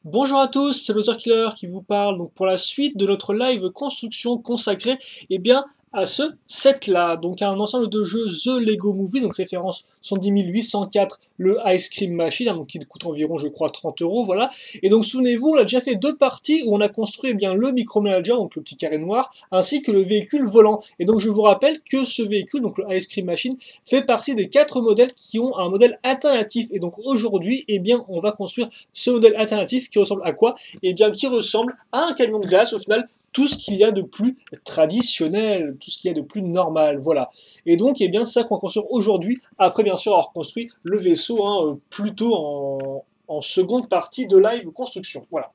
Bonjour à tous, c'est l'Auteur Killer qui vous parle donc pour la suite de notre live construction consacrée à ce set-là, donc à un ensemble de jeux The Lego Movie, donc référence 110 804, le Ice Cream Machine, donc qui coûte environ je crois 30 euros, voilà. Et donc souvenez-vous, on a déjà fait deux parties où on a construit le micromanager, donc le petit carré noir, ainsi que le véhicule volant. Et donc je vous rappelle que ce véhicule, donc le Ice Cream Machine, fait partie des 4 modèles qui ont un modèle alternatif. Et donc aujourd'hui, on va construire ce modèle alternatif qui ressemble à quoi? Qui ressemble à un camion de glace au final, tout ce qu'il y a de plus traditionnel, tout ce qu'il y a de plus normal, voilà. Et donc, c'est ça qu'on va construire aujourd'hui, après bien sûr avoir construit le vaisseau, plutôt en seconde partie de live construction, voilà.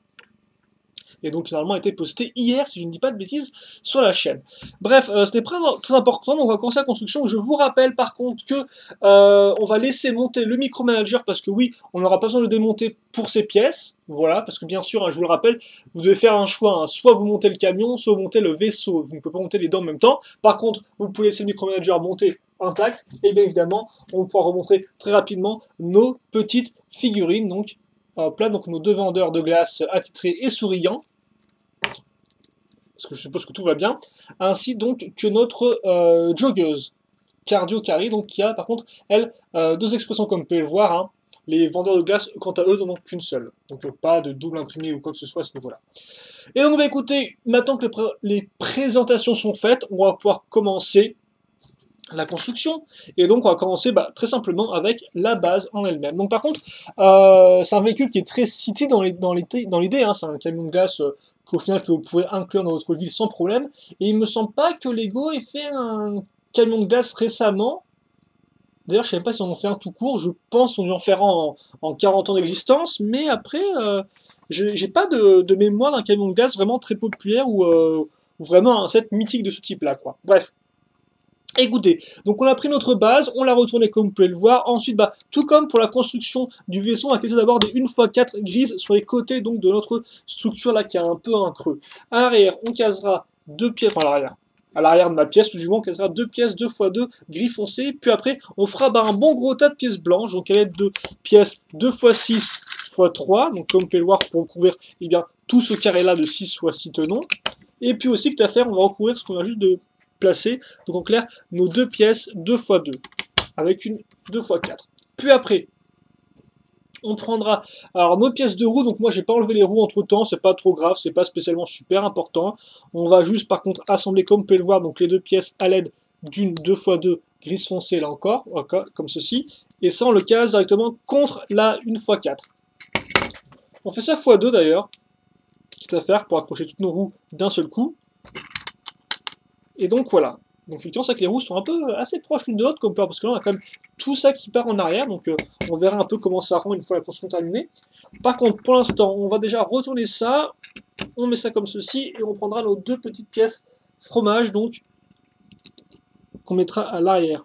Et donc finalement a été posté hier, si je ne dis pas de bêtises, sur la chaîne. Bref, ce n'est pas très important, donc on va commencer la construction. Je vous rappelle par contre que on va laisser monter le micromanager parce que oui, on n'aura pas besoin de le démonter pour ces pièces. Voilà, parce que bien sûr, je vous le rappelle, vous devez faire un choix. Soit vous montez le camion, soit vous montez le vaisseau. Vous ne pouvez pas monter les deux en même temps. Par contre, vous pouvez laisser le micromanager monter intact. Et bien évidemment, on pourra remontrer très rapidement nos petites figurines. Donc, hop là, donc nos deux vendeurs de glace attitrés et souriants, parce que je suppose que tout va bien, ainsi donc que notre joggeuse, Cardio Carry, donc qui a par contre, elle, deux expressions comme vous pouvez le voir, hein. Les vendeurs de glace, quant à eux, n'en ont qu'une seule. Donc pas de double imprimé ou quoi que ce soit à ce niveau-là. Et donc écoutez, maintenant que les présentations sont faites, on va pouvoir commencer la construction. Et donc on va commencer très simplement avec la base en elle-même. Donc par contre, c'est un véhicule qui est très cité dans l'idée, hein. C'est un camion de glace qu'au final que vous pouvez inclure dans votre ville sans problème. Et il me semble pas que Lego ait fait un camion de glace récemment. D'ailleurs, je ne sais pas si on en fait un tout court. Je pense qu'on en fera en 40 ans d'existence. Mais après, j'ai pas de mémoire d'un camion de glace vraiment très populaire ou vraiment un set mythique de ce type-là, quoi. Bref. Écoutez, donc on a pris notre base, on l'a retournée comme vous pouvez le voir. Ensuite, tout comme pour la construction du vaisseau, on va caser d'abord des 1x4 grises sur les côtés donc de notre structure là qui a un peu un creux. À l'arrière, on casera deux pièces, enfin à l'arrière de ma pièce, tout du moins, on casera deux pièces 2x2 gris foncé. Puis après, on fera un bon gros tas de pièces blanches, donc à l'aide de pièces 2x6x3, donc comme vous pouvez le voir pour recouvrir tout ce carré là de 6x6 tenons. Et puis aussi, que à faire, on va recouvrir ce qu'on a juste de placer, donc en clair, nos deux pièces 2x2, avec une 2x4. Puis après, on prendra alors nos pièces de roues, donc moi j'ai pas enlevé les roues entre temps, c'est pas trop grave, c'est pas spécialement super important. On va juste par contre assembler comme vous pouvez le voir, donc les deux pièces à l'aide d'une 2x2 grise foncée là encore, comme ceci, et ça on le case directement contre la 1x4. On fait ça x2 d'ailleurs, quitte à faire pour accrocher toutes nos roues d'un seul coup. Et donc voilà. Donc effectivement, c'est vrai que les roues sont un peu assez proches l'une de l'autre, comme parce que là on a quand même tout ça qui part en arrière, donc on verra un peu comment ça rend une fois la construction terminée. Par contre, pour l'instant, on va déjà retourner ça, on met ça comme ceci, et on prendra nos deux petites pièces fromage, donc, qu'on mettra à l'arrière.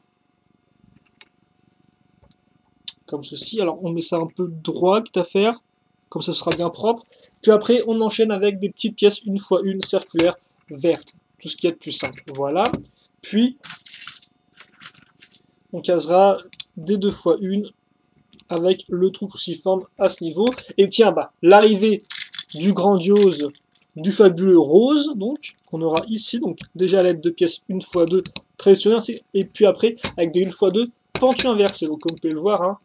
Comme ceci, alors on met ça un peu droit, quitte à faire, comme ça sera bien propre. Puis après, on enchaîne avec des petites pièces 1x1 circulaires vertes. Tout ce qu'il y a de plus simple. Voilà. Puis, on casera des 2x1 avec le trou cruciforme à ce niveau. Et tiens, l'arrivée du grandiose, du fabuleux rose, donc, qu'on aura ici, donc déjà à l'aide de pièces 1x2 traditionnelles, et puis après, avec des 1x2 pentues inversées. Donc, comme vous pouvez le voir, hein,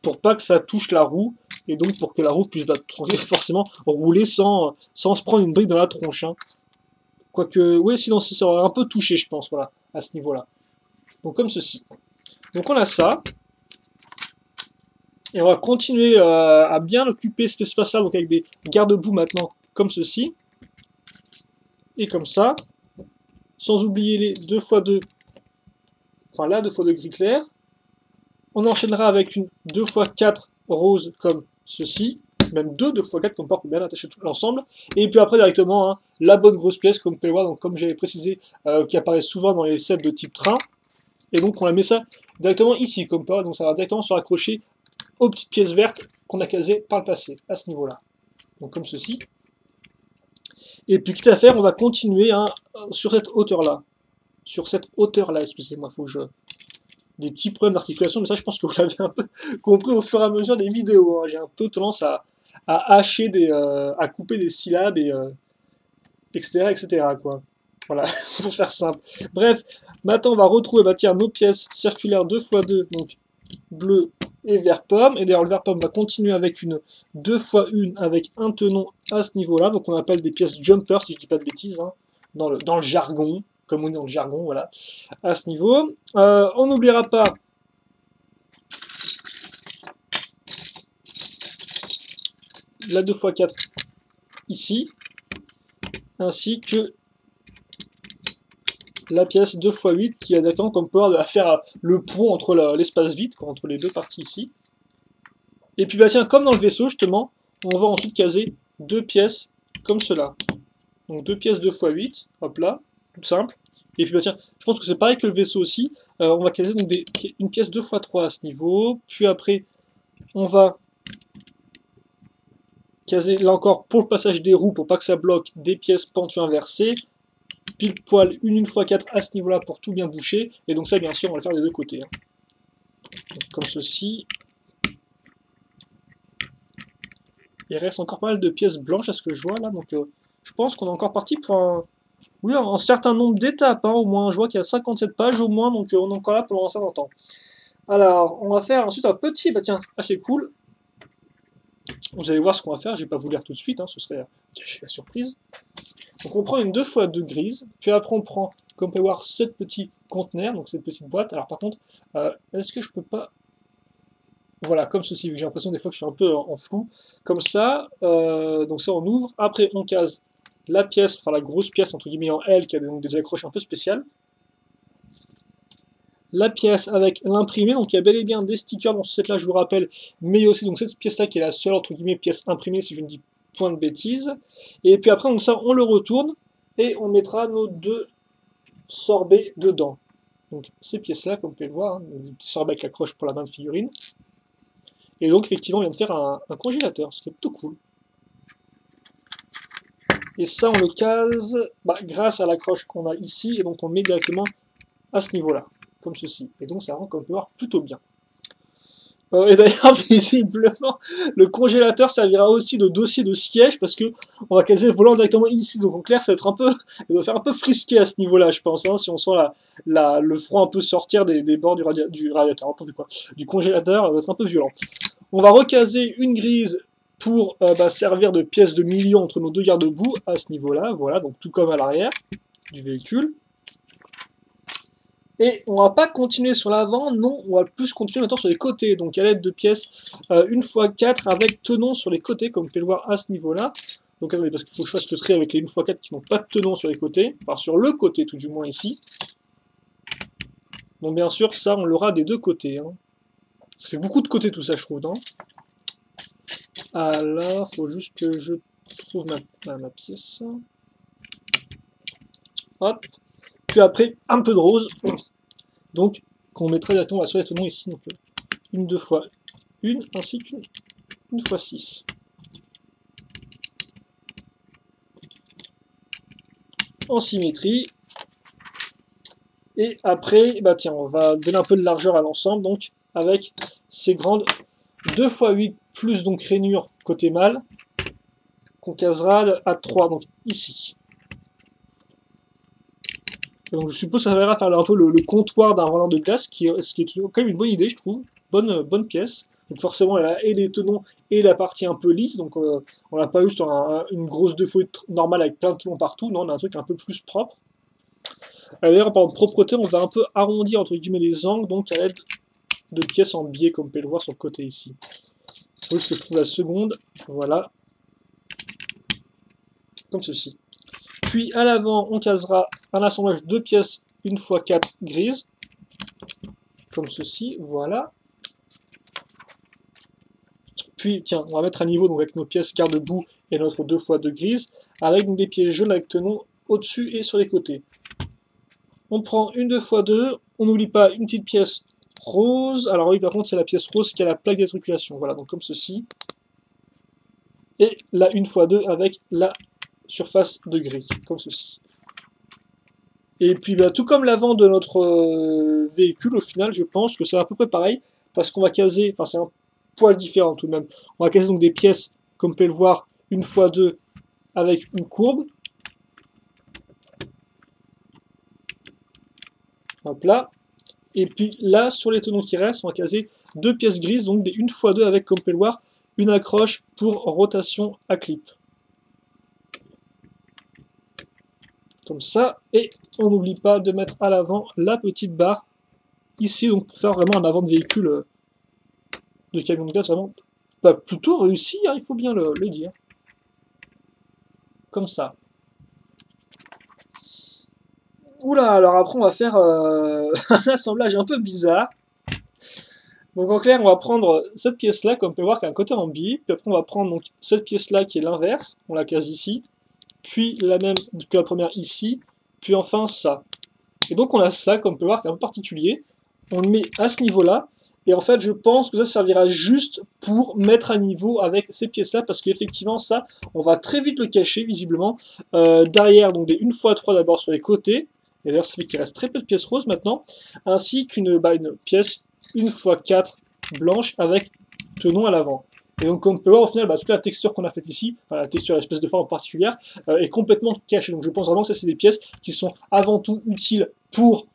pour pas que ça touche la roue, et donc pour que la roue puisse forcément rouler sans se prendre une brique dans la tronche. Hein. Quoique, oui, sinon ça aurait un peu touché, je pense, voilà, à ce niveau-là. Donc comme ceci. Donc on a ça. Et on va continuer à bien occuper cet espace-là, donc avec des garde-boue maintenant, comme ceci. Et comme ça. Sans oublier les 2x2, enfin la 2x2 gris clair. On enchaînera avec une 2x4 rose comme ceci. Même deux 2x4 comme pour bien attacher tout l'ensemble. Et puis après directement, hein, la bonne grosse pièce, comme vous pouvez voir, donc, comme j'avais précisé, qui apparaît souvent dans les sets de type train. Et donc on la met ça directement ici, comme pas, donc ça va directement se raccrocher aux petites pièces vertes qu'on a casées par le passé, à ce niveau-là. Donc comme ceci. Et puis quitte à faire, on va continuer hein, sur cette hauteur-là. Sur cette hauteur-là, excusez-moi, il faut que je... Des petits problèmes d'articulation, mais ça je pense que vous l'avez un peu compris au fur et à mesure des vidéos. Hein. J'ai un peu tendance à à hacher à couper des syllabes et etc., quoi. Voilà, pour faire simple. Bref, maintenant on va retrouver, bah tiens, nos pièces circulaires 2x2, donc bleu et vert pomme. Et d'ailleurs, le vert pomme va continuer avec une 2x1 avec un tenon à ce niveau-là. Donc on appelle des pièces jumper, si je dis pas de bêtises, hein, dans le jargon, comme on dit dans le jargon, voilà, à ce niveau. On n'oubliera pas la 2x4 ici, ainsi que la pièce 2x8 qui a d'accord comme pouvoir de faire le pont entre l'espace vide, entre les deux parties ici. Et puis bah tiens, comme dans le vaisseau justement, on va ensuite caser deux pièces comme cela. Donc deux pièces 2x8, hop là, tout simple. Et puis bah tiens, je pense que c'est pareil que le vaisseau aussi. On va caser donc une pièce 2x3 à ce niveau. Puis après, on va caser là encore pour le passage des roues, pour pas que ça bloque, des pièces pentues inversées. Pile poil une 1x4 à ce niveau-là pour tout bien boucher. Et donc ça, bien sûr, on va le faire des deux côtés. Hein. Donc, comme ceci. Il reste encore pas mal de pièces blanches à ce que je vois là. Donc je pense qu'on est encore parti pour un certain nombre d'étapes. Hein, au moins, je vois qu'il y a 57 pages au moins. Donc on est encore là pendant un certain temps. Alors, on va faire ensuite un petit, bah tiens, assez cool. Vous allez voir ce qu'on va faire. Je vais pas vous lire tout de suite. Hein, ce serait la surprise. Donc on prend une 2x2 grise, puis après on prend, comme on peut voir, cette petite conteneur, donc cette petite boîte. Alors par contre, est-ce que je peux pas... Voilà, comme ceci, j'ai l'impression des fois que je suis un peu en flou. Comme ça, donc ça on ouvre, après on case la pièce, enfin la grosse pièce entre guillemets en L, qui a donc des accroches un peu spéciales. La pièce avec l'imprimé, donc il y a bel et bien des stickers dans cette là, je vous rappelle, mais il y a aussi donc cette pièce là qui est la seule entre guillemets pièce imprimée, si je ne dis point de bêtises. Et puis après, donc ça, on le retourne et on mettra nos deux sorbets dedans. Donc ces pièces-là, comme vous pouvez le voir, hein, des petits sorbets avec l'accroche pour la main de figurine. Et donc effectivement, on vient de faire un congélateur, ce qui est plutôt cool. Et ça, on le case grâce à l'accroche qu'on a ici, et donc on met directement à ce niveau-là, comme ceci. Et donc ça rend, comme vous pouvez voir, plutôt bien. Et d'ailleurs, visiblement, le congélateur servira aussi de dossier de siège parce que on va caser le volant directement ici. Donc en clair, ça va être un peu, ça va faire un peu frisqué à ce niveau-là, je pense. Hein, si on sent le froid un peu sortir des bords du radiateur, du congélateur, ça va être un peu violent. On va recaser une grise pour servir de pièce de milieu entre nos deux garde-boue à ce niveau-là. Voilà, donc tout comme à l'arrière du véhicule. Et on va pas continuer sur l'avant, non, on va plus continuer maintenant sur les côtés, donc à l'aide de pièces 1x4 avec tenon sur les côtés, comme vous pouvez le voir à ce niveau-là. Donc attendez, parce qu'il faut que je fasse le tri avec les 1x4 qui n'ont pas de tenon sur les côtés, enfin sur le côté tout du moins ici. Donc bien sûr, ça on l'aura des deux côtés. Hein. Ça fait beaucoup de côtés tout ça, je trouve, non? Alors, faut juste que je trouve ma pièce. Hop. Puis après, un peu de rose. Donc, qu'on mettra directement sur les tenons ici. Donc, une 2x1 ainsi qu'une 1x6. En symétrie. Et après, bah tiens, on va donner un peu de largeur à l'ensemble. Donc, avec ces grandes 2x8 plus donc rainure côté mâle, qu'on casera à 3, donc ici. Donc je suppose que ça va faire un peu le comptoir d'un roller de glace, ce qui est quand même une bonne idée, je trouve. Bonne pièce. Donc forcément, elle a et les tenons et la partie un peu lisse. Donc on n'a pas juste une grosse 2x8 normale avec plein de tenons partout. Non, on a un truc un peu plus propre. D'ailleurs, par propreté, on va un peu arrondir entre guillemets les angles, donc à l'aide de pièces en biais, comme vous pouvez le voir sur le côté ici. Il faut juste que je trouve la seconde. Voilà. Comme ceci. Puis à l'avant, on casera un assemblage de pièces 1x4 grises, comme ceci, voilà. Puis, tiens, on va mettre à niveau donc, avec nos pièces garde-boue et notre 2x2 grises, avec donc, des pièces jaunes avec tenons au-dessus et sur les côtés. On prend une 2x2, on n'oublie pas une petite pièce rose. Alors oui, par contre, c'est la pièce rose qui a la plaque d'immatriculation. Voilà, donc comme ceci. Et la 1x2 avec la surface de gris, comme ceci. Et puis tout comme l'avant de notre véhicule, au final, je pense que c'est à peu près pareil, parce qu'on va caser, enfin c'est un poil différent tout de même, on va caser donc des pièces comme vous pouvez le voir, une fois 2 avec une courbe. Hop là. Et puis là, sur les tenons qui restent, on va caser 2 pièces grises, donc des 1x2 avec, comme vous pouvez le voir, une accroche pour rotation à clip. Comme ça. Et on n'oublie pas de mettre à l'avant la petite barre ici, donc pour faire vraiment un avant de véhicule de camion de glace, vraiment plutôt réussi, hein, il faut bien le dire. Comme ça. Oula, alors après on va faire un assemblage un peu bizarre. Donc en clair, on va prendre cette pièce-là, comme on peut voir, qui a un côté en biais, puis après on va prendre donc, cette pièce-là qui est l'inverse, on la case ici, puis la même que la première ici, puis enfin ça. Et donc on a ça, comme on peut voir, qui est un peu particulier, on le met à ce niveau-là, et en fait je pense que ça servira juste pour mettre à niveau avec ces pièces-là, parce qu'effectivement ça, on va très vite le cacher, visiblement, derrière, donc des 1x3 d'abord sur les côtés, et d'ailleurs ça fait qu'il reste très peu de pièces roses maintenant, ainsi qu'une une pièce 1x4 blanche avec tenon à l'avant. Et donc comme on peut voir au final, toute la texture qu'on a faite ici, la texture, l'espèce de forme particulière, est complètement cachée. Donc je pense vraiment que ça c'est des pièces qui sont avant tout utiles pour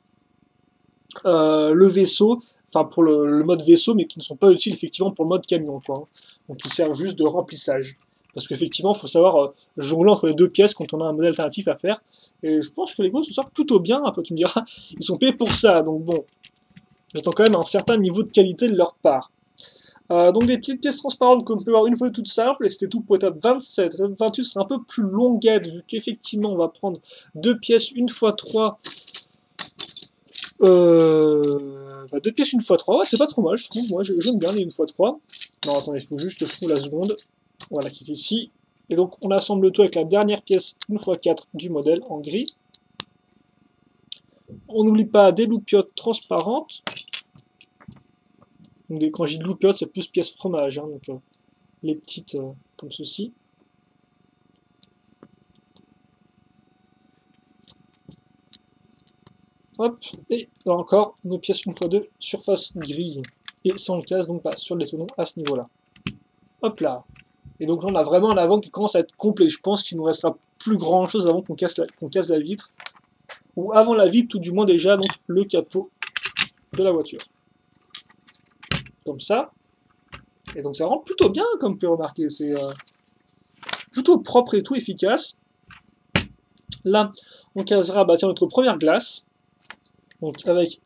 le vaisseau, enfin pour le mode vaisseau, mais qui ne sont pas utiles effectivement pour le mode camion, quoi, hein. Donc qui servent juste de remplissage. Parce qu'effectivement, il faut savoir jongler entre les deux pièces quand on a un modèle alternatif à faire. Et je pense que les Lego se sortent plutôt bien, un peu, tu me diras, ils sont payés pour ça, donc bon, j'attends quand même un certain niveau de qualité de leur part. Donc des petites pièces transparentes comme on peut voir une fois toute simple, et c'était tout pour étape 27. Étape 28 sera un peu plus longuette, vu qu'effectivement on va prendre deux pièces 1x3. 2 pièces 1x3, ouais, c'est pas trop mal, je trouve, moi j'aime bien les 1x3. Non, attendez, il faut juste que je trouve la seconde, voilà, qui est ici. Et donc on assemble le tout avec la dernière pièce 1x4 du modèle en gris. On n'oublie pas des loupiottes transparentes. Donc, quand je dis loupiottes, c'est plus pièces fromage, hein, donc les petites comme ceci. Hop, et là encore, nos pièces 1x2, surface grille. Et ça on le casse donc pas sur les tenons à ce niveau-là. Hop là. Et donc là on a vraiment un avant qui commence à être complet. Je pense qu'il nous restera plus grand chose avant qu'on casse la vitre. Ou avant la vitre, tout du moins déjà, donc le capot de la voiture. Comme ça. Et donc ça rend plutôt bien, comme vous pouvez remarquer. C'est plutôt propre et tout, efficace. Là, on casera notre première glace. Donc avec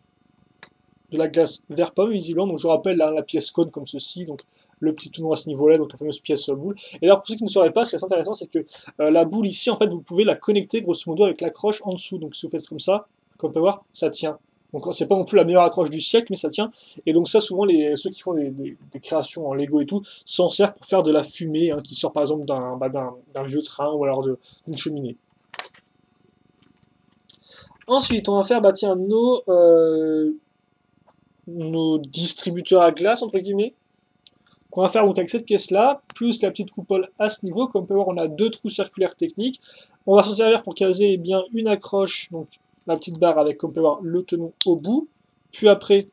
de la glace vert pomme, visiblement. Donc je vous rappelle la pièce cône comme ceci. Donc le petit tournoi à ce niveau-là, donc la fameuse pièce boule. Et alors pour ceux qui ne sauraient pas, ce qui est intéressant, c'est que la boule ici, en fait, vous pouvez la connecter grosso modo avec l'accroche en dessous. Donc si vous faites comme ça, comme on peut voir, ça tient. Donc c'est pas non plus la meilleure accroche du siècle, mais ça tient. Et donc ça, souvent, ceux qui font des créations en Lego et tout, s'en servent pour faire de la fumée, hein, qui sort par exemple d'un vieux train ou alors d'une cheminée. Ensuite, on va faire nos distributeurs à glace, entre guillemets, qu'on va faire donc avec cette pièce-là, plus la petite coupole à ce niveau. Comme on peut voir, on a deux trous circulaires techniques. On va s'en servir pour caser bien une accroche, donc la petite barre avec, comme on peut voir, le tenon au bout. Puis après,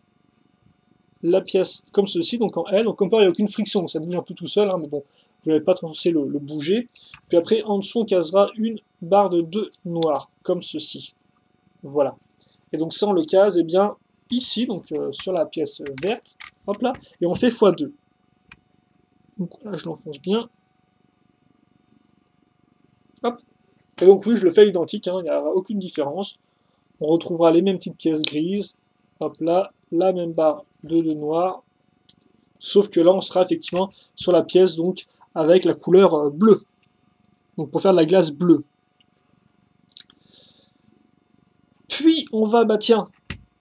la pièce comme ceci, donc en L. Donc comme on peut voir, il n'y a aucune friction, donc ça bouge un peu tout seul, hein, mais bon, vous n'avez pas censé le bouger. Puis après, en dessous, on casera une barre de 2 noirs, comme ceci. Voilà. Et donc ça, on le case, bien, ici, donc sur la pièce verte. Hop là. Et on fait x2. Donc là, je l'enfonce bien. Hop. Et donc oui, je le fais identique, hein, il n'y aura aucune différence. On retrouvera les mêmes petites pièces grises. Hop là, la même barre de noir. Sauf que là, on sera effectivement sur la pièce donc avec la couleur bleue. Donc pour faire de la glace bleue. Puis on va,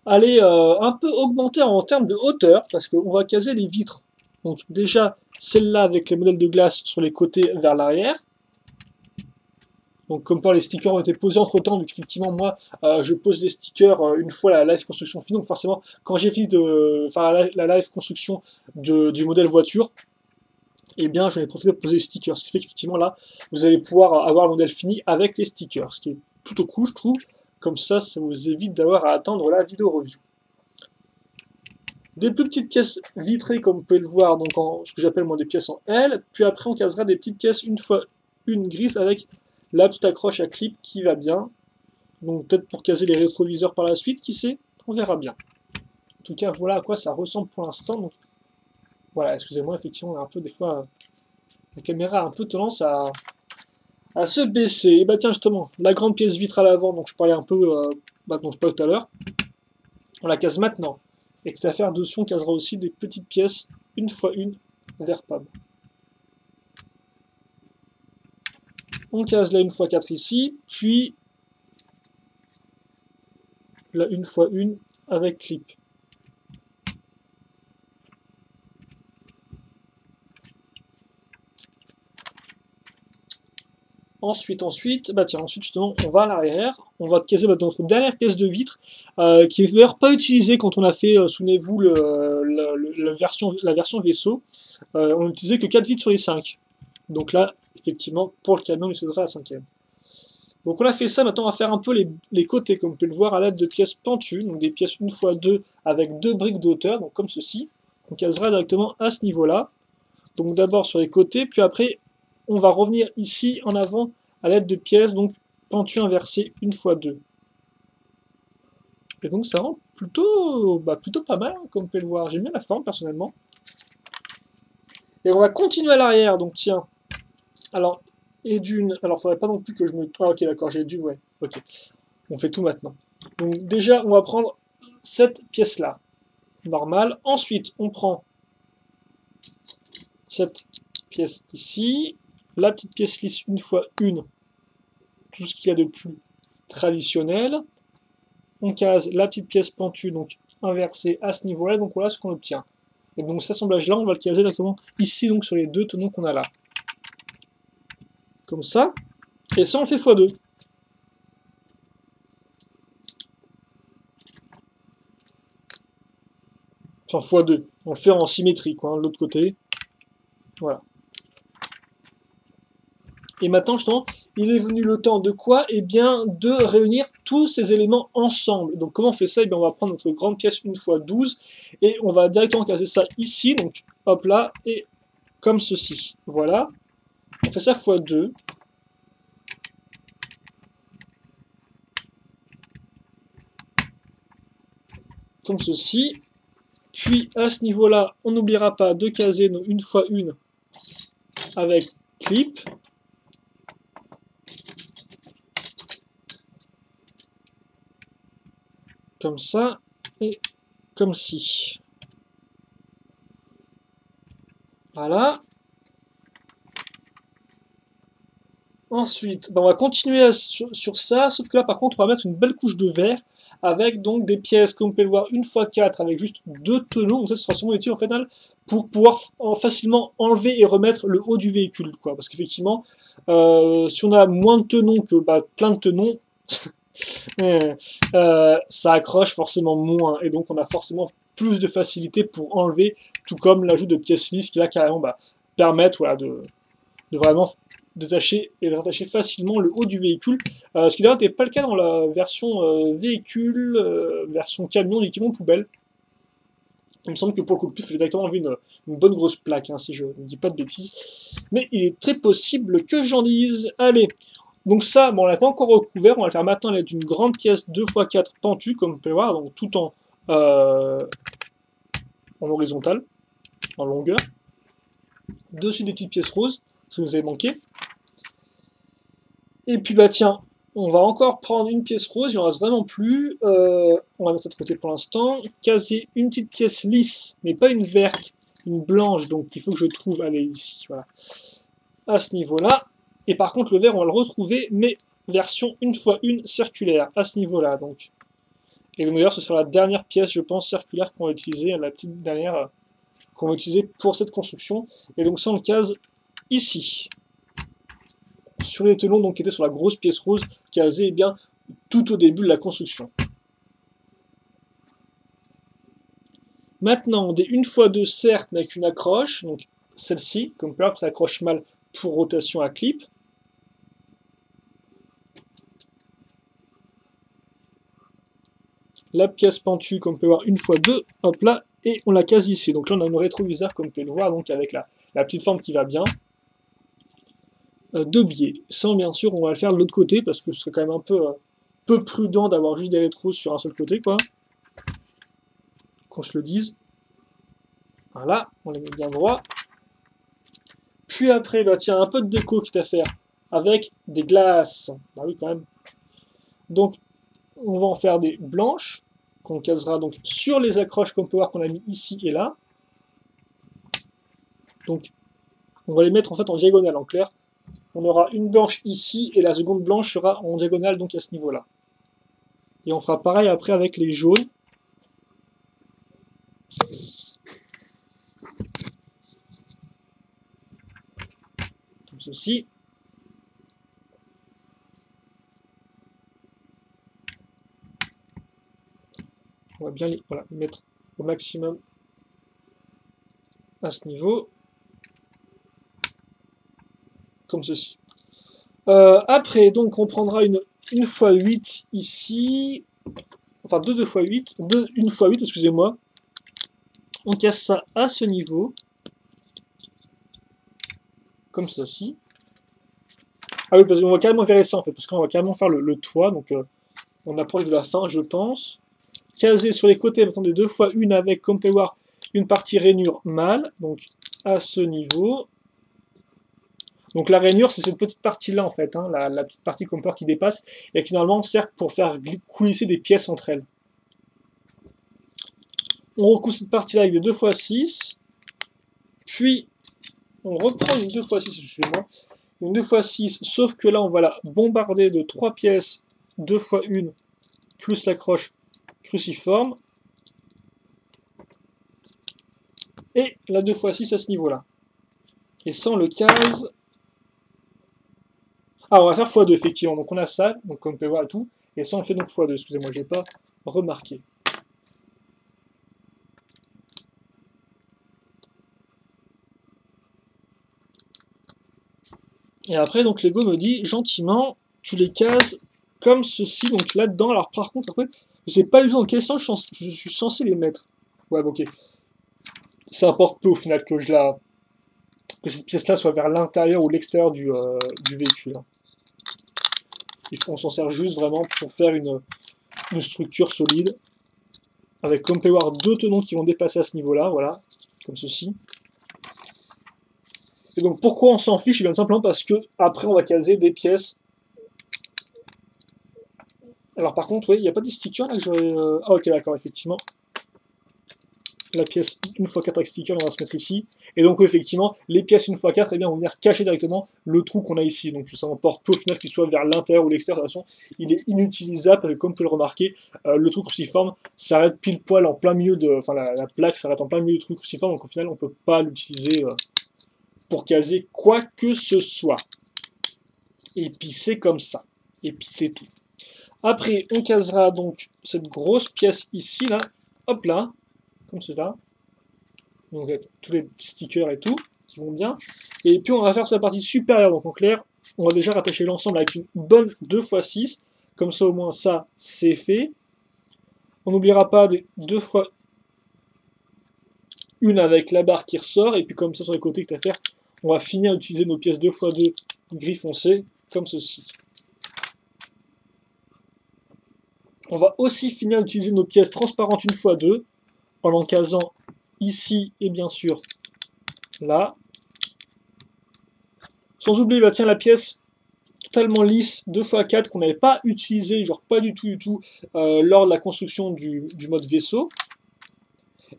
aller un peu augmenter en termes de hauteur, parce qu'on va caser les vitres. Donc déjà, celle-là avec les modèles de glace sur les côtés vers l'arrière. Donc comme par les stickers ont été posés entre temps, donc effectivement moi je pose les stickers une fois la live construction finie, donc forcément quand j'ai fini de faire la live construction du modèle voiture, et bien j'en ai profité de poser les stickers, ce qui fait qu'effectivement là vous allez pouvoir avoir le modèle fini avec les stickers, ce qui est plutôt cool je trouve, comme ça vous évite d'avoir à attendre la vidéo review. Des plus petites pièces vitrées, comme vous pouvez le voir, donc ce que j'appelle moi des pièces en L, puis après on casera des petites pièces une fois une grises avec la petite accroche à clip qui va bien. Donc peut-être pour caser les rétroviseurs par la suite, qui sait, on verra bien. En tout cas, voilà à quoi ça ressemble pour l'instant. Donc voilà, excusez-moi, effectivement, on a un peu des fois la caméra a un peu tendance à se baisser. Et bah tiens justement, la grande pièce vitre à l'avant, donc je parlais un peu, dont je parlais tout à l'heure, on la case maintenant. Et que ça faire dessus, on casera aussi des petites pièces, une fois une, vers PAM. On case la 1x4 ici, puis la 1x1 avec clip. Ensuite, bah tiens, ensuite justement, on va à l'arrière, on va caser notre dernière pièce de vitre, qui est d'ailleurs pas utilisée quand on a fait, souvenez-vous, la version vaisseau, on n'utilisait que 4 vitres sur les 5. Donc là, effectivement, pour le camion, il faudra la 5e. Donc on a fait ça, maintenant on va faire un peu les côtés, comme vous pouvez le voir, à l'aide de pièces pentues, donc des pièces 1x2 avec 2 briques de hauteur, donc comme ceci. On casera directement à ce niveau-là. Donc d'abord sur les côtés, puis après on va revenir ici en avant à l'aide de pièces donc pentues inversées 1x2. Et donc ça rend plutôt pas mal, hein, comme vous pouvez le voir. J'aime bien la forme personnellement. Et on va continuer à l'arrière, donc tiens. Alors, alors faudrait pas non plus que je me... Ah ok d'accord, j'ai dû, ouais, ok. On fait tout maintenant. Donc déjà, on va prendre cette pièce-là, normale. Ensuite, on prend cette pièce ici, la petite pièce lisse 1x1, tout ce qu'il y a de plus traditionnel. On case la petite pièce pentue, donc inversée à ce niveau-là, donc voilà ce qu'on obtient. Et donc cet assemblage-là, on va le caser directement ici, donc sur les deux tenons qu'on a là. Comme ça. Et ça, on le fait x2. Enfin, x2. On le fait en symétrie, quoi, de l'autre côté. Voilà. Et maintenant, justement, il est venu le temps de quoi? Eh bien, de réunir tous ces éléments ensemble. Donc, comment on fait ça? Eh bien, on va prendre notre grande pièce 1x12 et on va directement caser ça ici. Donc, hop là, et comme ceci. Voilà. On fait ça x2. Comme ceci. Puis, à ce niveau-là, on n'oubliera pas de caser nos 1x1 avec clip. Comme ça, et comme ci. Voilà. Ensuite, on va continuer sur ça, sauf que là, par contre, on va mettre une belle couche de verre avec donc des pièces, comme vous pouvez le voir, 1x4 avec juste 2 tenons. Donc ça, ce sera sûrement utile en fait pour pouvoir facilement enlever et remettre le haut du véhicule, quoi. Parce qu'effectivement, si on a moins de tenons que plein de tenons, ça accroche forcément moins, et donc on a forcément plus de facilité pour enlever, tout comme l'ajout de pièces lisses qui là carrément permettent de vraiment détacher et de rattacher facilement le haut du véhicule, ce qui d'ailleurs n'était pas le cas dans la version véhicule, version camion, l'équipement poubelle. Il me semble que pour le cockpit, il fallait directement enlever une bonne grosse plaque, hein, si je ne dis pas de bêtises. Mais il est très possible que j'en dise. Allez, donc ça, bon, on l'a pas encore recouvert, on va le faire maintenant à l'aide d'une grande pièce 2x4 pentue, comme vous pouvez voir, donc tout en horizontal, en longueur. Dessus des petites pièces roses, si vous avez manqué. Et puis tiens, on va encore prendre une pièce rose, il en reste vraiment plus. On va mettre ça de côté pour l'instant. Caser une petite pièce lisse, mais pas une verte, une blanche, donc il faut que je trouve, allez, ici, voilà. À ce niveau-là. Et par contre, le vert, on va le retrouver, mais version 1x1 circulaire, à ce niveau-là, donc. Et d'ailleurs, ce sera la dernière pièce, je pense, circulaire qu'on va utiliser, la petite dernière qu'on va utiliser pour cette construction. Et donc ça, on le case ici. Sur les tenons donc, qui étaient sur la grosse pièce rose casée bien tout au début de la construction. Maintenant, des 1x2 certes, mais avec une accroche, donc celle-ci, comme là, ça accroche mal pour rotation à clip. La pièce pentue, comme on peut voir, 1x2, hop là, et on la case ici. Donc là, on a un rétroviseur, comme vous pouvez le voir, donc avec la petite forme qui va bien. Deux biais. Sans, bien sûr, on va le faire de l'autre côté, parce que ce serait quand même un peu prudent d'avoir juste des rétros sur un seul côté, quoi. Qu'on se le dise. Voilà, on les met bien droit. Puis après, bah tiens, un peu de déco qui est à faire, avec des glaces. Bah oui, quand même. Donc, on va en faire des blanches, qu'on casera donc sur les accroches qu'on peut voir qu'on a mis ici et là. Donc, on va les mettre en fait en diagonale, en clair. On aura une blanche ici, et la seconde blanche sera en diagonale, donc à ce niveau-là. Et on fera pareil après avec les jaunes. Comme ceci. On va bien les mettre au maximum à ce niveau. Comme ceci. Après, donc, on prendra une x8 ici. Enfin, 2 x 8. 1 x 8, excusez-moi. On casse ça à ce niveau. Comme ceci. Ah oui, parce qu'on va carrément virer ça en fait, parce qu'on va carrément faire le toit, donc on approche de la fin, je pense. Caser sur les côtés, maintenant des 2 x 1 avec, comme vous pouvez voir, une partie rainure mâle, donc à ce niveau. Donc la rainure, c'est cette petite partie-là en fait, hein, la petite partie comme qui dépasse, et qui normalement sert pour faire coulisser des pièces entre elles. On recouvre cette partie-là avec des 2 x 6, puis on reprend une 2 x 6, excusez-moi, une 2 x 6, sauf que là on va la bombarder de 3 pièces, 2 x 1, plus l'accroche cruciforme, et la 2 x 6 à ce niveau-là. Et sans le case... Ah, on va faire x2 effectivement, donc on a ça, donc comme on peut voir et tout, et ça on fait donc x2, excusez-moi, je n'ai pas remarqué. Et après, donc Lego me dit gentiment, tu les cases comme ceci, donc là-dedans. Alors par contre, après, je sais pas du tout dans quel sens je suis censé les mettre. Ouais, ok. Ça importe peu au final que cette pièce-là soit vers l'intérieur ou l'extérieur du véhicule. On s'en sert juste vraiment pour faire une structure solide, avec comme vous pouvez voir 2 tenons qui vont dépasser à ce niveau-là, voilà, comme ceci. Et donc pourquoi on s'en fiche? Eh bien simplement parce que après on va caser des pièces. Alors par contre, oui, il n'y a pas des stickers là que j'aurais... Ah ok, d'accord, effectivement. La pièce 1x4 avec sticker, on va se mettre ici. Et donc oui, effectivement, les pièces 1x4 eh bien, vont venir cacher directement le trou qu'on a ici. Donc ça n'importe peu au final qu'il soit vers l'intérieur ou l'extérieur. De toute façon, il est inutilisable parce que comme vous pouvez le remarquer, le trou cruciforme s'arrête pile poil en plein milieu de... Enfin la plaque s'arrête en plein milieu du trou cruciforme, donc au final on ne peut pas l'utiliser pour caser quoi que ce soit. Et puis c'est comme ça. Et puis c'est tout. Après, on casera donc cette grosse pièce ici, là, hop là, comme cela. Donc tous les petits stickers et tout, qui vont bien. Et puis on va faire sur la partie supérieure, donc en clair, on va déjà rattacher l'ensemble avec une bonne 2 x 6, comme ça au moins ça, c'est fait. On n'oubliera pas des 2 x 1 avec la barre qui ressort, et puis comme ça sur les côtés que tu as à faire, on va finir d'utiliser nos pièces 2 x 2 gris foncé, comme ceci. On va aussi finir d'utiliser nos pièces transparentes 1 x 2 en l'encasant ici et bien sûr là. Sans oublier bah, tiens, la pièce totalement lisse 2 x 4 qu'on n'avait pas utilisée, genre pas du tout, lors de la construction du mode vaisseau.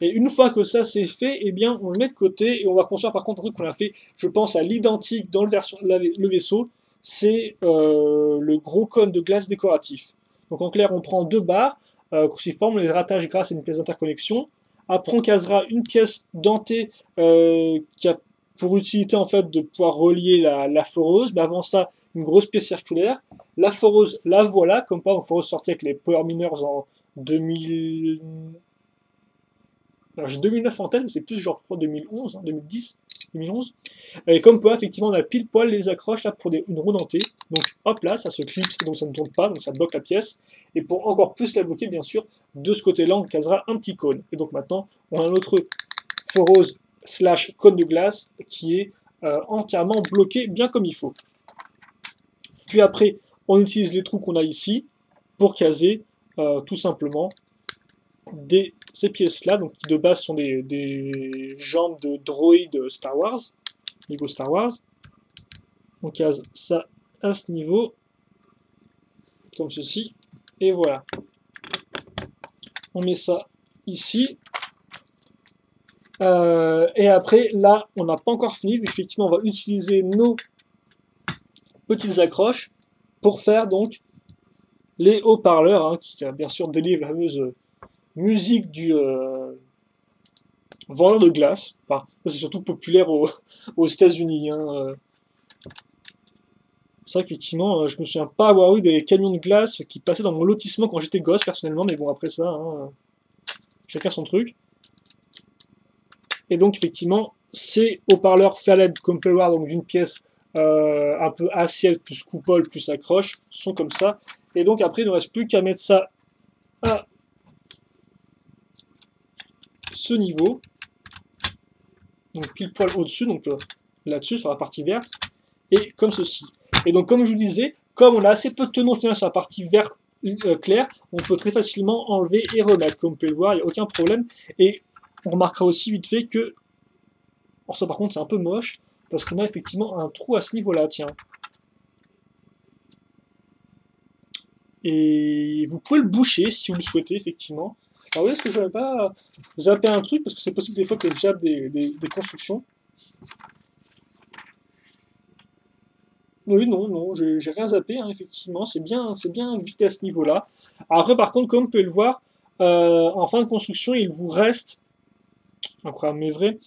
Et une fois que ça c'est fait, eh bien on le met de côté et on va construire par contre un truc qu'on a fait, je pense, à l'identique dans le vaisseau, c'est le gros cône de glace décoratif. Donc en clair, on prend 2 barres cruciformes, on les rattache grâce à une pièce d'interconnexion. Après, on casera une pièce dentée qui a pour utilité en fait de pouvoir relier la foreuse. Mais avant ça, une grosse pièce circulaire. La foreuse, la voilà, comme pas, donc foreuse sortie avec les Power Miners en 2000. Alors j'ai 2009 en tête, mais c'est plus genre 2011, hein, 2010, 2011. Et comme quoi, effectivement, on a pile poil les accroches là pour une roue dentée. Donc hop là, ça se clipse, donc ça ne tourne pas, donc ça bloque la pièce. Et pour encore plus la bloquer, bien sûr, de ce côté-là, on casera un petit cône. Et donc maintenant, on a notre forose slash cône de glace qui est entièrement bloqué bien comme il faut. Puis après, on utilise les trous qu'on a ici pour caser tout simplement ces pièces-là, donc qui de base sont des jambes de droïde Star Wars, niveau Star Wars. On case ça à ce niveau, comme ceci, et voilà. On met ça ici. Et après, là, on n'a pas encore fini, effectivement, on va utiliser nos petites accroches pour faire donc les haut-parleurs, hein, qui bien sûr délivrent la fameuse musique du vendeur de glace. Enfin, c'est surtout populaire aux États-Unis. Hein. C'est vrai qu'effectivement, je me souviens pas avoir eu des camions de glace qui passaient dans mon lotissement quand j'étais gosse, personnellement, mais bon, après ça, hein, chacun son truc. Et donc, effectivement, ces haut-parleurs Fairlight comme peut le voir, donc d'une pièce un peu assiette plus coupole plus accroche, sont comme ça. Et donc, après, il ne reste plus qu'à mettre ça à ce niveau, donc pile poil au-dessus, donc là-dessus, sur la partie verte, et comme ceci. Et donc, comme je vous disais, comme on a assez peu de tenons final sur la partie verte claire, on peut très facilement enlever et remettre. Comme vous pouvez le voir, il n'y a aucun problème. Et on remarquera aussi vite fait que, alors ça par contre c'est un peu moche, parce qu'on a effectivement un trou à ce niveau-là, tiens. Et vous pouvez le boucher si vous le souhaitez, effectivement. Alors oui, est-ce que je ne vais pas zapper un truc, parce que c'est possible des fois que je zappe des constructions. Oui, non, non, j'ai rien zappé, hein, effectivement, c'est bien vite à ce niveau-là. Après, par contre, comme vous pouvez le voir, en fin de construction, il vous reste, incroyable mais vrai,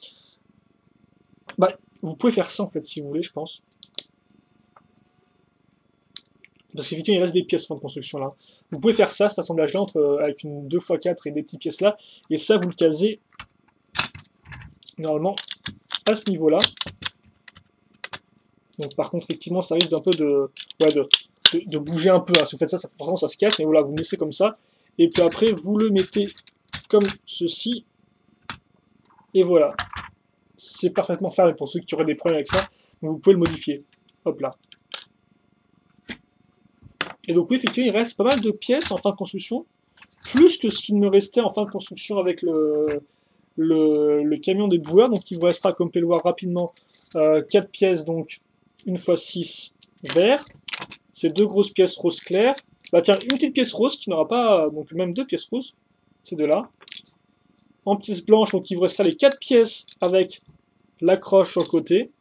bah, vous pouvez faire ça en fait, si vous voulez, je pense. Parce qu'effectivement, il reste des pièces en fin de construction là. Vous pouvez faire ça, cet assemblage-là, avec une 2x4 et des petites pièces là, et ça, vous le casez normalement à ce niveau-là. Donc par contre, effectivement, ça risque d'un peu de bouger un peu. Hein. Si vous faites ça, forcément ça se casse, mais voilà, vous le laissez comme ça. Et puis après, vous le mettez comme ceci. Et voilà. C'est parfaitement fermé pour ceux qui auraient des problèmes avec ça. Donc vous pouvez le modifier. Hop là. Et donc oui, effectivement, il reste pas mal de pièces en fin de construction. Plus que ce qu'il me restait en fin de construction avec le camion des boueurs. Donc il vous restera, comme vous pouvez le voir rapidement, 4 pièces, donc 1x6 vert. Ces 2 grosses pièces rose clair. Bah tiens, une petite pièce rose qui n'aura pas, donc même 2 pièces roses. Ces deux-là. En pièce blanche, donc il vous restera les 4 pièces avec l'accroche sur le côté.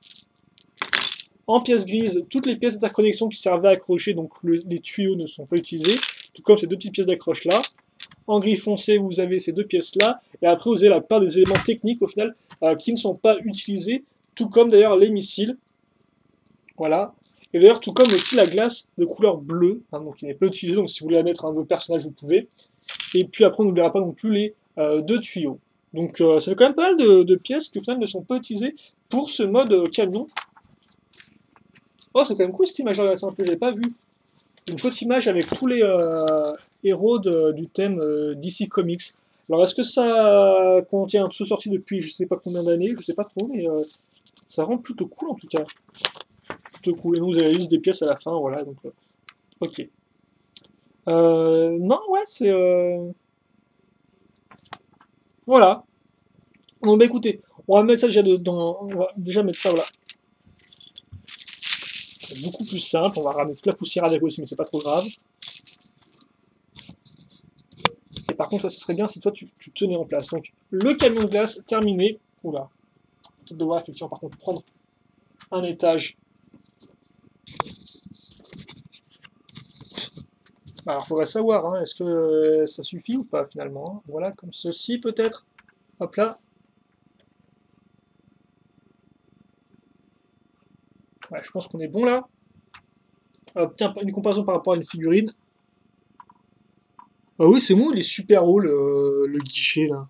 En pièce grise, toutes les pièces d'interconnexion qui servaient à accrocher, donc les tuyaux ne sont pas utilisés, tout comme ces 2 petites pièces d'accroche là. En gris foncé, vous avez ces 2 pièces là, et après vous avez la part des éléments techniques au final qui ne sont pas utilisés, tout comme d'ailleurs les missiles. Voilà. Et d'ailleurs, tout comme aussi la glace de couleur bleue, hein, donc qui n'est pas utilisée, donc si vous voulez la mettre à un de vos personnages, vous pouvez. Et puis après, on n'oubliera pas non plus les 2 tuyaux. Donc ça fait quand même pas mal de pièces qui au final ne sont pas utilisées pour ce mode camion. Oh, c'est quand même cool cette image, là, je l'ai pas vu. Une petite image avec tous les héros du thème DC Comics. Alors, est-ce que ça contient un pseudo sorti depuis je sais pas combien d'années, je sais pas trop, mais ça rend plutôt cool en tout cas. Plutôt cool. Et nous, vous avez la liste des pièces à la fin, voilà, donc ok. Non, ouais, c'est... Voilà. Bon, bah écoutez, on va mettre ça déjà dedans, on va déjà mettre ça, voilà. C'est beaucoup plus simple, on va ramener toute la poussière avec aussi, mais c'est pas trop grave. Et par contre, ça serait bien si toi tu tenais en place. Donc, le camion de glace terminé. Oula. Peut-être devoir effectivement par contre prendre un étage. Alors, il faudrait savoir, hein, est-ce que ça suffit ou pas finalement. Voilà, comme ceci peut-être. Hop là. Ouais, je pense qu'on est bon là. Tiens, une comparaison par rapport à une figurine. Ah oui, c'est bon, il est super haut le guichet là.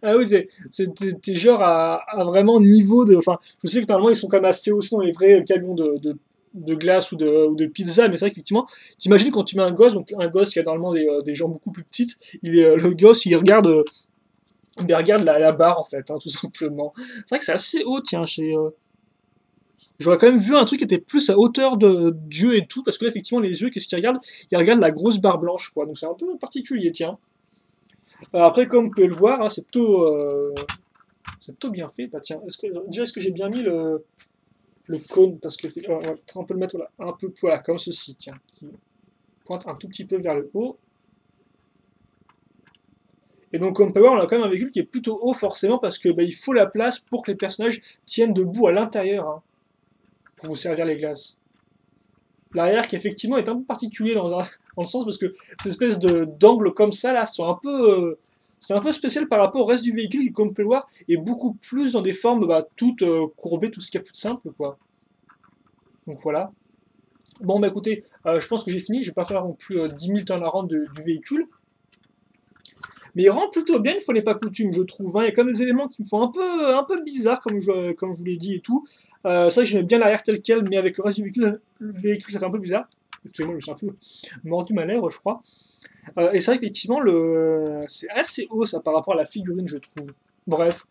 Ah oui, t'es genre à vraiment niveau de. Enfin, je sais que normalement ils sont quand même assez hauts dans les vrais camions de glace ou de pizza, mais c'est vrai qu'effectivement, t'imagines quand tu mets un gosse, donc un gosse qui a normalement des jambes beaucoup plus petites, le gosse il regarde la barre en fait, hein, tout simplement. C'est vrai que c'est assez haut, tiens, j'aurais quand même vu un truc qui était plus à hauteur d'yeux et tout, parce que là, effectivement, les yeux, qu'est-ce qu'ils regardent? Ils regardent la grosse barre blanche, quoi. Donc c'est un peu particulier, tiens. Après, comme vous pouvez le voir, hein, c'est plutôt bien fait. Bah, tiens, est-ce que j'ai bien mis le cône? Parce que on peut le mettre voilà, un peu voilà, comme ceci, tiens, qui pointe un tout petit peu vers le haut. Et donc, comme on peut voir, on a quand même un véhicule qui est plutôt haut, forcément, parce que bah, il faut la place pour que les personnages tiennent debout à l'intérieur, hein, pour vous servir les glaces. L'arrière qui effectivement est un peu particulier dans le sens parce que ces espèces d'angles comme ça là sont un peu c'est un peu spécial par rapport au reste du véhicule qui, comme on peut le voir, est beaucoup plus dans des formes bah, toutes courbées, tout ce qu'il y a plus de simple quoi. Donc voilà. Bon bah écoutez, je pense que j'ai fini, je vais pas faire non plus 10 000 tonnes à rendre du véhicule. Mais il rend plutôt bien une fois n'est pas coutume, je trouve, hein. Il y a comme des éléments qui me font un peu bizarre, comme je vous l'ai dit et tout. C'est vrai que j'aimais bien l'arrière tel quel, mais avec le reste du véhicule, ça fait un peu bizarre. Excusez-moi, je me suis un peu mordu ma lèvre, je crois. Et c'est vrai qu'effectivement, c'est assez haut ça par rapport à la figurine, je trouve. Bref,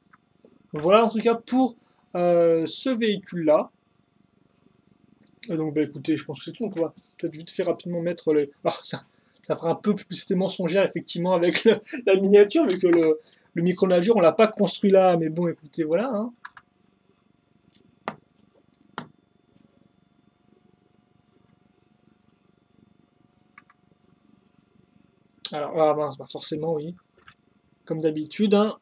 voilà en tout cas pour ce véhicule-là. Et donc, bah écoutez, je pense que c'est tout. Donc, on va peut-être vite fait rapidement mettre les. Alors, ça fera un peu publicité mensongère, effectivement, avec la miniature, vu que le micro-navire, on l'a pas construit là. Mais bon, écoutez, voilà. Hein. Alors, ah mince, bah forcément, oui. Comme d'habitude, hein.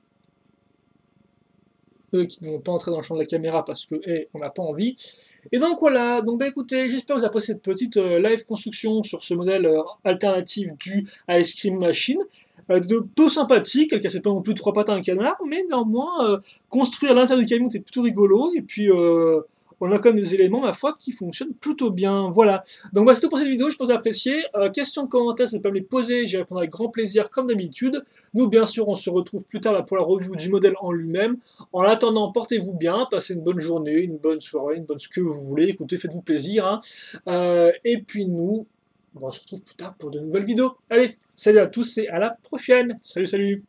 Eux qui ne vont pas entrer dans le champ de la caméra parce que, on n'a pas envie. Et donc voilà, donc bah écoutez, j'espère que vous avez apprécié cette petite live construction sur ce modèle alternatif du Ice Cream Machine. Plutôt sympathique, elle cassait pas non plus trois pattes à un canard, mais néanmoins, construire à l'intérieur du camion c'est plutôt rigolo, et puis on a quand même des éléments, ma foi, qui fonctionnent plutôt bien. Voilà. Donc voilà, c'est tout pour cette vidéo, je pense que vous avez apprécié. Questions, commentaires, n'hésitez pas à me les poser, j'y répondrai avec grand plaisir, comme d'habitude. Nous, bien sûr, on se retrouve plus tard là, pour la review du modèle en lui-même. En attendant, portez-vous bien, passez une bonne journée, une bonne soirée, une bonne ce que vous voulez. Écoutez, faites-vous plaisir. Hein. Et puis nous, on se retrouve plus tard pour de nouvelles vidéos. Allez, salut à tous et à la prochaine. Salut, salut.